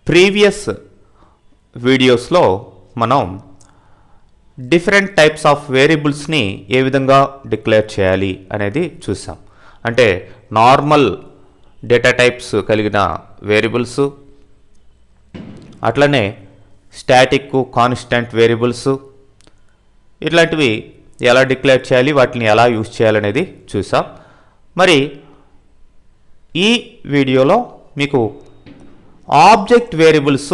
Previous వీడియోస్లో మనం different types of వేరియబుల్స్ని ఏ విధంగా డిక్లేర్ చేయాలి అనేది చూసాం. అంటే నార్మల్ డేటా టైప్స్ కలిగిన వేరియబుల్స్, అట్లనే స్టాటిక్, కాన్స్టెంట్ వేరియబుల్స్, ఇట్లాంటివి ఎలా డిక్లేర్ చేయాలి, వాటిని ఎలా యూజ్ చేయాలనేది చూసాం. మరి ఈ వీడియోలో మీకు ఆబ్జెక్ట్ వేరియబుల్స్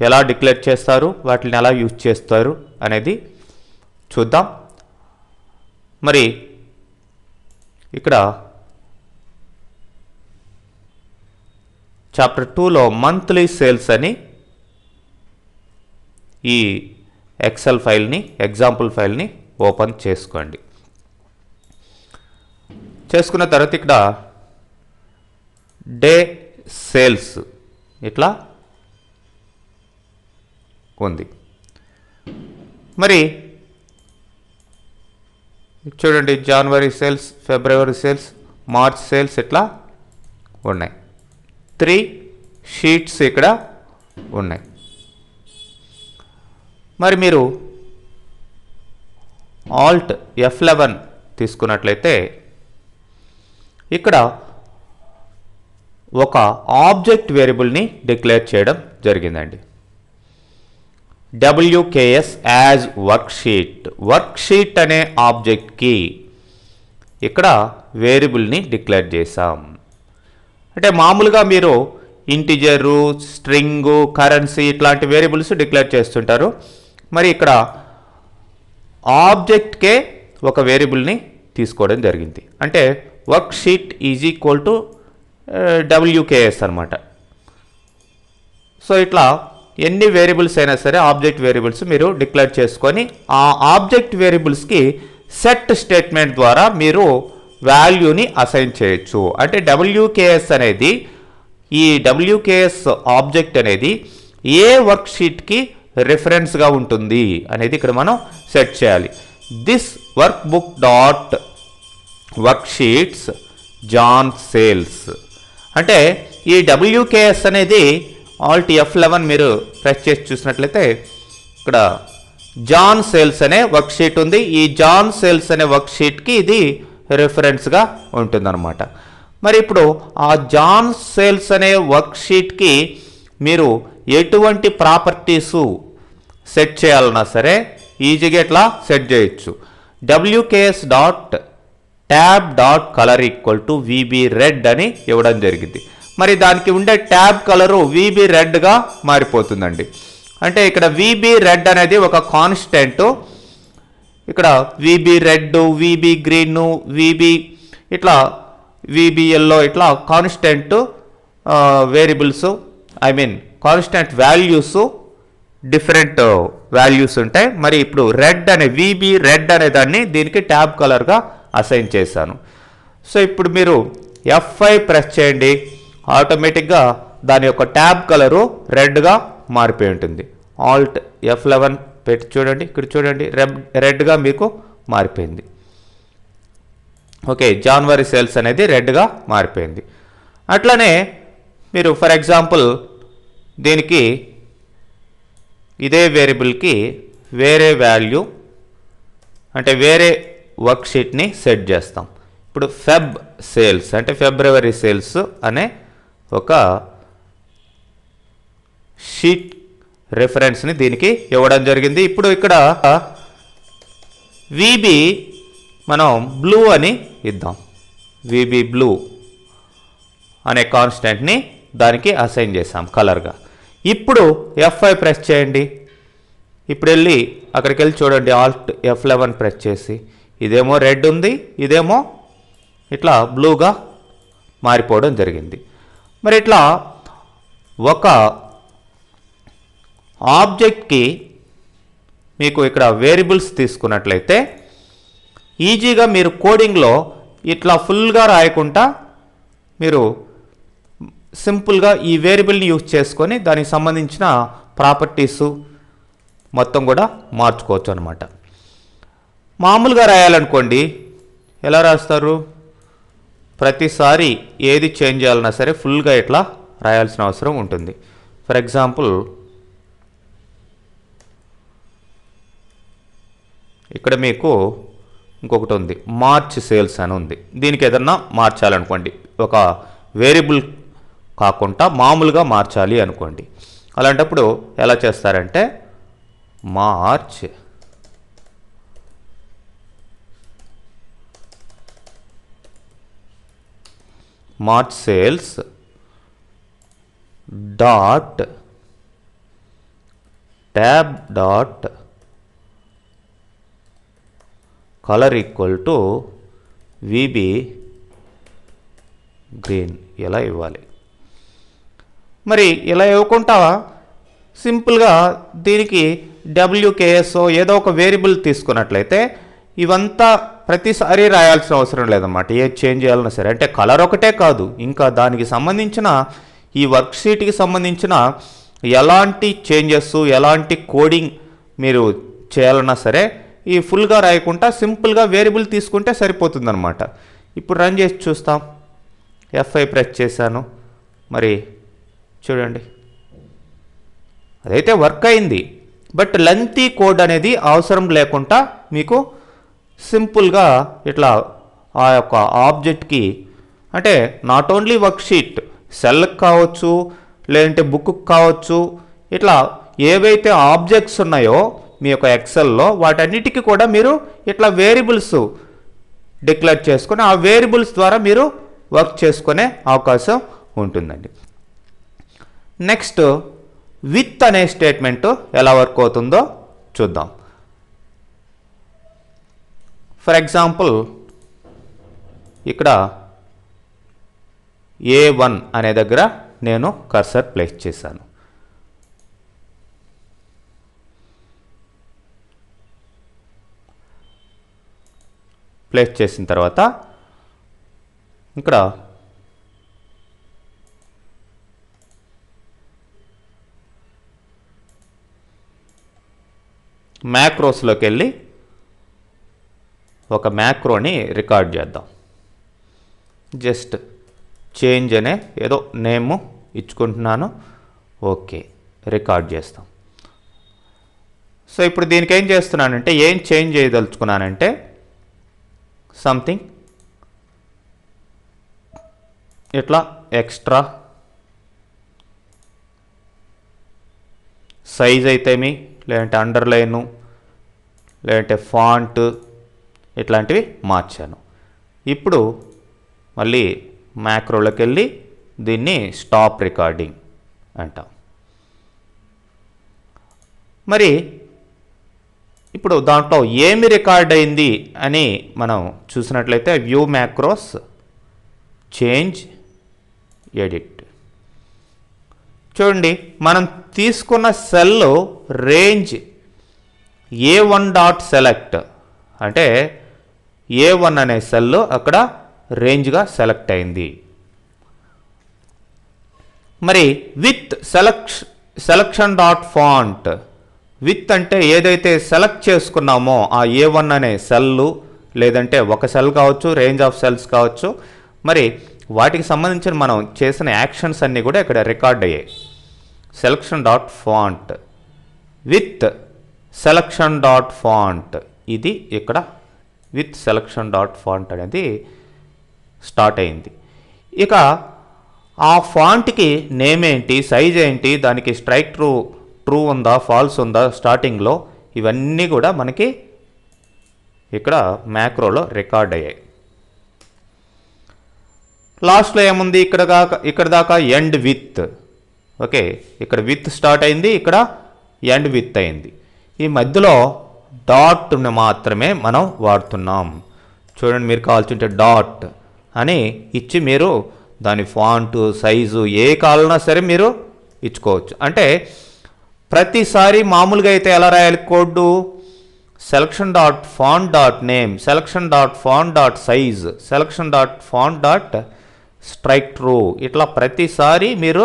ఎలా డిక్లేర్ చేస్తారు, వాటిని ఎలా యూజ్ చేస్తారు అనేది చూద్దాం. మరి ఇక్కడ చాప్టర్ 2లో మంత్లీ సేల్స్ అని ఈ ఎక్సెల్ ఫైల్ని, ఎగ్జాంపుల్ ఫైల్ని ఓపెన్ చేసుకోండి. చేసుకున్న తర్వాత ఇక్కడ డే సేల్స్ ఇట్లా ఉంది. మరి చూడండి, జనవరి సేల్స్, ఫిబ్రవరి సేల్స్, మార్చ్ సేల్స్ ఇట్లా ఉన్నాయి. 3 షీట్స్ ఇక్కడ ఉన్నాయి. మరి మీరు Alt F11 తీసుకున్నట్లయితే ఇక్కడ ఒక ఆబ్జెక్ట్ వేరియబుల్ని డిక్లేర్ చేయడం జరిగిందండి. WKS as worksheet. వర్క్షీట్ అనే ఆబ్జెక్ట్కి ఇక్కడ వేరియబుల్ని డిక్లేర్ చేసాం. అంటే మామూలుగా మీరు ఇంటిజరు, స్ట్రింగు, కరెన్సీ ఇట్లాంటి వేరియబుల్స్ డిక్లేర్ చేస్తుంటారు. మరి ఇక్కడ ఆబ్జెక్ట్కే ఒక వేరియబుల్ని తీసుకోవడం జరిగింది. అంటే worksheet is equal to WKS అనమాట. సో ఇట్లా ఎన్ని వేరియబుల్స్ అయినా సరే ఆబ్జెక్ట్ వేరియబుల్స్ మీరు డిక్లేర్ చేసుకొని ఆ ఆబ్జెక్ట్ వేరియబుల్స్కి సెట్ స్టేట్మెంట్ ద్వారా మీరు వాల్యూని అసైన్ చేయొచ్చు. అంటే WKS అనేది, ఈ WKS ఆబ్జెక్ట్ అనేది ఏ వర్క్షీట్కి రిఫరెన్స్గా ఉంటుంది అనేది ఇక్కడ మనం సెట్ చేయాలి. This workbook dot worksheets Jan sales. అంటే ఈ WKS అనేది Alt F11 మీరు ప్రెస్ చేసి చూసినట్లయితే ఇక్కడ జాన్ సేల్స్ అనే వర్క్షీట్ ఉంది. ఈ జాన్ సేల్స్ అనే వర్క్షీట్కి ఇది రిఫరెన్స్గా ఉంటుందన్నమాట. మరి ఇప్పుడు ఆ జాన్ సేల్స్ అనే వర్క్షీట్కి మీరు ఎటువంటి ప్రాపర్టీసు సెట్ చేయాలన్నా సరే ఈజీగా ఇట్లా సెట్ చేయొచ్చు. WKS dot tab dot colour equal to VB red అని ఇవ్వడం జరిగింది. మరి దానికి ఉండే ట్యాబ్ కలరు VB రెడ్గా మారిపోతుందండి. అంటే ఇక్కడ VB రెడ్ అనేది ఒక కాన్స్టెంట్. ఇక్కడ VB red, VB green, VB ఇట్లా VB ఎల్లో ఇట్లా constant variables, constant values, different values ఉంటాయి. మరి ఇప్పుడు రెడ్ అనే VB రెడ్ అనే దాన్ని దీనికి ట్యాబ్ కలర్గా అసైన్ చేశాను. సో ఇప్పుడు మీరు F5 ప్రెస్ చేయండి, ఆటోమేటిక్గా దాని యొక్క ట్యాబ్ కలరు రెడ్గా మారిపోయి ఉంటుంది. Alt F11 పెట్టి చూడండి, ఇక్కడ చూడండి రెడ్గా మీకు మారిపోయింది. ఓకే, జనవరి సేల్స్ అనేది రెడ్గా మారిపోయింది. అట్లనే మీరు ఫర్ ఎగ్జాంపుల్ దీనికి ఇదే వేరియబుల్కి వేరే వాల్యూ, అంటే వేరే వర్క్షీట్ని సెట్ చేస్తాం. ఇప్పుడు ఫెబ్ సేల్స్ అంటే ఫిబ్రవరి సేల్స్ అనే ఒక షీట్ రిఫరెన్స్ని దీనికి ఇవ్వడం జరిగింది. ఇప్పుడు ఇక్కడ VB మనం బ్లూ అని ఇద్దాం. VB బ్లూ అనే కాన్స్టెంట్ని దానికి అసైన్ చేసాం కలర్గా. ఇప్పుడు F5 ప్రెస్ చేయండి. ఇప్పుడు వెళ్ళి అక్కడికి వెళ్ళి చూడండి, Alt F11 ప్రెస్ చేసి ఇదేమో రెడ్ ఉంది, ఇదేమో ఇట్లా బ్లూగా మారిపోవడం జరిగింది. మరి ఇట్లా ఒక ఆబ్జెక్ట్కి మీకు ఇక్కడ వేరియబుల్స్ తీసుకున్నట్లయితే ఈజీగా మీరు కోడింగ్లో ఇట్లా ఫుల్గా రాయకుండా మీరు సింపుల్గా ఈ వేరియబుల్ని యూజ్ చేసుకొని దానికి సంబంధించిన ప్రాపర్టీసు మొత్తం కూడా మార్చుకోవచ్చు అనమాట. మామూలుగా రాయాలనుకోండి, ఎలా రాస్తారు? ప్రతిసారి ఏది చేంజ్ చేయాలన్నా సరే ఫుల్గా ఇట్లా రాయాల్సిన అవసరం ఉంటుంది. ఫర్ ఎగ్జాంపుల్ ఇక్కడ మీకు ఇంకొకటి ఉంది, మార్చ్ సేల్స్ అని ఉంది. దీనికి ఏదన్నా మార్చాలనుకోండి, ఒక వేరియబుల్ కాకుండా మామూలుగా మార్చాలి అనుకోండి. అలాంటప్పుడు ఎలా చేస్తారంటే March sales dot tab dot colour equal to VB green ఇలా ఇవ్వాలి. మరి ఇలా ఇవ్వకుండా సింపుల్గా దీనికి డబ్ల్యూకేఎస్ఓ ఏదో ఒక వేరియబుల్ తీసుకున్నట్లయితే ఇవంతా ప్రతిసారి రాయాల్సిన అవసరం లేదన్నమాట. ఏ చేంజ్ చేయాలన్నా సరే, అంటే కలర్ ఒకటే కాదు, ఇంకా దానికి సంబంధించిన ఈ వర్క్షీట్కి సంబంధించిన ఎలాంటి చేంజెస్, ఎలాంటి కోడింగ్ మీరు చేయాలన్నా సరే ఈ ఫుల్గా రాయకుండా సింపుల్గా వేరియబుల్ తీసుకుంటే సరిపోతుందన్నమాట. ఇప్పుడు రన్ చేసి చూస్తాం. F5 ప్రెస్ చేశాను, మరి చూడండి అదైతే వర్క్ అయింది. బట్ లెంతీ కోడ్ అనేది అవసరం లేకుండా మీకు సింపుల్గా ఇట్లా ఆ యొక్క ఆబ్జెక్ట్కి, అంటే నాట్ ఓన్లీ వర్క్షీట్, సెల్కి కావచ్చు, లేదంటే బుక్కి కావచ్చు, ఇట్లా ఏవైతే ఆబ్జెక్ట్స్ ఉన్నాయో మీ యొక్క ఎక్సెల్లో వాటన్నిటికీ కూడా మీరు ఇట్లా వేరియబుల్స్ డిక్లేర్ చేసుకొని ఆ వేరియబుల్స్ ద్వారా మీరు వర్క్ చేసుకునే అవకాశం ఉంటుందండి. నెక్స్ట్ విత్ అనే స్టేట్మెంట్ ఎలా వర్క్ అవుతుందో చూద్దాం. ఫర్ ఎగ్జాంపుల్ ఇక్కడ A1 అనే దగ్గర నేను కర్సర్ ప్లేస్ చేశాను. ప్లేస్ చేసిన తర్వాత ఇక్కడ మ్యాక్రోస్లోకి వెళ్ళి ఒక మ్యాక్రోని రికార్డ్ చేద్దాం. జస్ట్ చేంజ్ అనే ఏదో నేమ్ ఇచ్చుకుంటున్నాను. ఓకే, రికార్డ్ చేస్తాం. సో ఇప్పుడు దీనికి ఏం చేస్తున్నానంటే, ఏం చేంజ్ చేయదలుచుకున్నానంటే సంథింగ్ ఇట్లా ఎక్స్ట్రా సైజ్ అయితేమి, లేదంటే అండర్లైను, లేదంటే ఫాంట్ ఇట్లాంటివి మార్చాను. ఇప్పుడు మళ్ళీ మ్యాక్రోలోకి వెళ్ళి దీన్ని స్టాప్ రికార్డింగ్ అంటాం. మరి ఇప్పుడు దాంట్లో ఏమి రికార్డ్ అయింది అని మనం చూసినట్లయితే వ్యూ మ్యాక్రోస్ చేంజ్ ఎడిట్. చూడండి, మనం తీసుకున్న cell range A1 dot select, అంటే A1 అనే సెల్ అక్కడ రేంజ్గా సెలెక్ట్ అయింది. మరి with selection dot font, with అంటే ఏదైతే సెలెక్ట్ చేసుకున్నామో ఆ A1 అనే సెల్లు, లేదంటే ఒక సెల్ కావచ్చు, రేంజ్ ఆఫ్ సెల్స్ కావచ్చు, మరి వాటికి సంబంధించిన మనం చేసిన యాక్షన్స్ అన్నీ కూడా ఇక్కడ రికార్డ్ అయ్యాయి. Selection dot font with selection dot font, ఇది ఇక్కడ విత్ సెలక్షన్ డాట్ ఫాంట్ అనేది స్టార్ట్ అయింది. ఇక ఆ ఫాంట్కి నేమ్ ఏంటి, సైజ్ ఏంటి, దానికి స్ట్రైక్ ట్రూ ఉందా, ఫాల్స్ ఉందా స్టార్టింగ్లో, ఇవన్నీ కూడా మనకి ఇక్కడ మ్యాక్రోలో రికార్డ్ అయ్యాయి. లాస్ట్లో ఏముంది, ఇక్కడ దాకా ఎండ్ విత్. ఓకే, ఇక్కడ విత్ స్టార్ట్ అయింది, ఇక్కడ ఎండ్ విత్ అయింది. ఈ మధ్యలో డాట్ని మాత్రమే మనం వాడుతున్నాం. చూడండి, మీరు కావాల్సింటే డాట్ అని ఇచ్చి మీరు దాని ఫాంట్, సైజు ఏ కావాలన్నా సరే మీరు ఇచ్చుకోవచ్చు. అంటే ప్రతిసారి మామూలుగా అయితే ఎలా రాయాలి code, selection dot font dot name, selection dot font dot size, selection dot font dot strike true, ఇట్లా ప్రతిసారి మీరు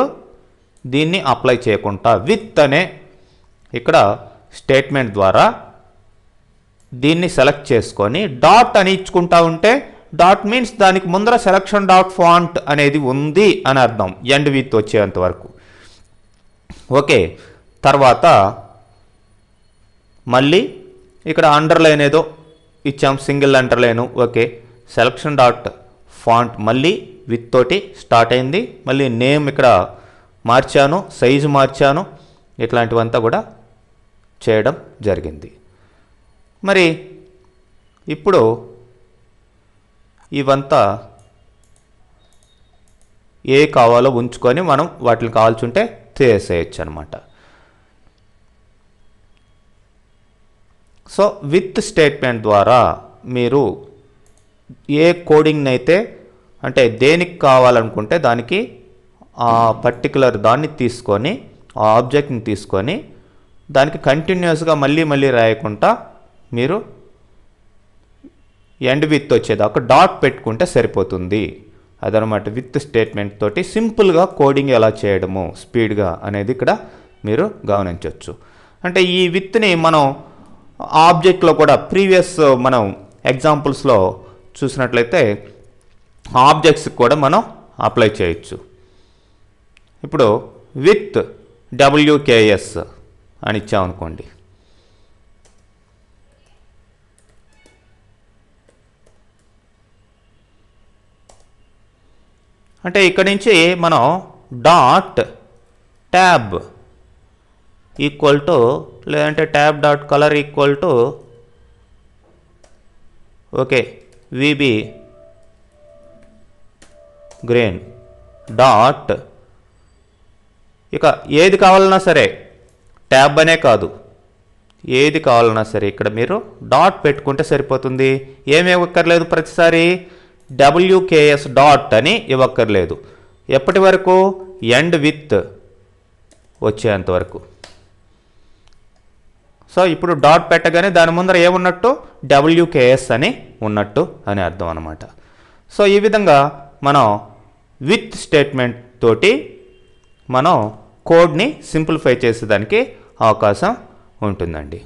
దీన్ని అప్లై చేయకుండా విత్ అనే ఇక్కడ స్టేట్మెంట్ ద్వారా దీన్ని సెలెక్ట్ చేసుకొని డాట్ అని ఇచ్చుకుంటా ఉంటే, డాట్ మీన్స్ దానికి ముందర సెలక్షన్ డాట్ ఫాంట్ అనేది ఉంది అని అర్థం, ఎండ్ విత్ వచ్చేంత వరకు. ఓకే, తర్వాత మళ్ళీ ఇక్కడ అండర్లైన్ ఏదో ఇచ్చాం, single underline. Okay, selection dot font మళ్ళీ విత్ తోటి స్టార్ట్ అయింది. మళ్ళీ నేమ్ ఇక్కడ మార్చాను, సైజు మార్చాను, ఇట్లాంటివంతా కూడా చేయడం జరిగింది. మరి ఇప్పుడు ఇవంతా ఏ కావాలో ఉంచుకొని మనం వాటిని కావాల్సి ఉంటే తీసేయచ్చు అనమాట. సో విత్ స్టేట్మెంట్ ద్వారా మీరు ఏ కోడింగ్ని అయితే అంటే దేనికి కావాలనుకుంటే దానికి ఆ పర్టికులర్ దాన్ని తీసుకొని, ఆ ఆబ్జెక్ట్ని తీసుకొని దానికి కంటిన్యూస్గా మళ్ళీ మళ్ళీ రాయకుండా మీరు ఎండ్ విత్ వచ్చేదాకా డాట్ పెట్టుకుంటే సరిపోతుంది. అదనమాట విత్ స్టేట్మెంట్ తోటి సింపుల్గా కోడింగ్ ఎలా చేయడము స్పీడ్గా అనేది ఇక్కడ మీరు గమనించవచ్చు. అంటే ఈ విత్ని మనం ఆబ్జెక్ట్లో కూడా ప్రీవియస్ మనం ఎగ్జాంపుల్స్లో చూసినట్లయితే ఆబ్జెక్ట్స్కి కూడా మనం అప్లై చేయొచ్చు. ఇప్పుడు విత్ WKS అని ఇచ్చామనుకోండి, అంటే ఇక్కడి నుంచి మనం డాట్ ట్యాబ్ ఈక్వల్ టు లేదంటే tab dot colour equal to okay VB green dot, ఇక ఏది కావాలన్నా సరే ట్యాబ్ అనే కాదు, ఏది కావాలన్నా సరే ఇక్కడ మీరు డాట్ పెట్టుకుంటే సరిపోతుంది. ఏమి ఇవ్వక్కర్లేదు, ప్రతిసారి WKS డాట్ అని ఇవ్వక్కర్లేదు. ఎప్పటి వరకు? ఎండ్ విత్ వచ్చేంతవరకు. సో ఇప్పుడు డాట్ పెట్టగానే దాని ముందర ఏమున్నట్టు WKS అని ఉన్నట్టు అని అర్థం అన్నమాట. సో ఈ విధంగా మనం విత్ స్టేట్మెంట్ తోటి మనం కోడ్ని సింప్లిఫై చేసేదానికి అవకాశం ఉంటుందండి.